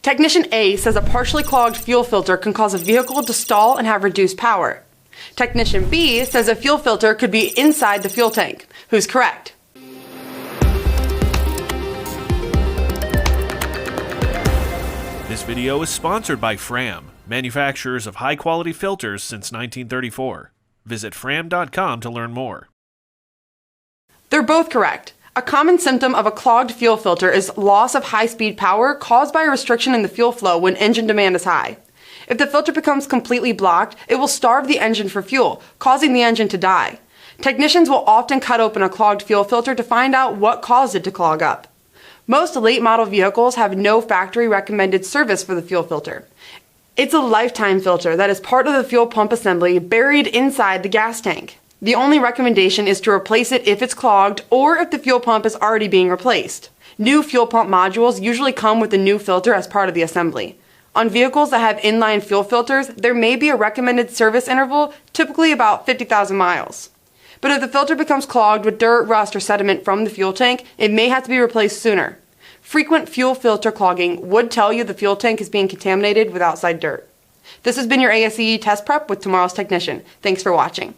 Technician A says a partially clogged fuel filter can cause a vehicle to stall and have reduced power. Technician B says a fuel filter could be inside the fuel tank. Who's correct? This video is sponsored by Fram, manufacturers of high-quality filters since 1934. Visit fram.com to learn more. They're both correct. A common symptom of a clogged fuel filter is loss of high-speed power caused by a restriction in the fuel flow when engine demand is high. If the filter becomes completely blocked, it will starve the engine for fuel, causing the engine to die. Technicians will often cut open a clogged fuel filter to find out what caused it to clog up. Most late model vehicles have no factory recommended service for the fuel filter. It's a lifetime filter that is part of the fuel pump assembly buried inside the gas tank. The only recommendation is to replace it if it's clogged or if the fuel pump is already being replaced. New fuel pump modules usually come with a new filter as part of the assembly. On vehicles that have inline fuel filters, there may be a recommended service interval, typically about 50,000 miles. But if the filter becomes clogged with dirt, rust, or sediment from the fuel tank, it may have to be replaced sooner. Frequent fuel filter clogging would tell you the fuel tank is being contaminated with outside dirt. This has been your ASCE test prep with Tomorrow's Technician. Thanks for watching.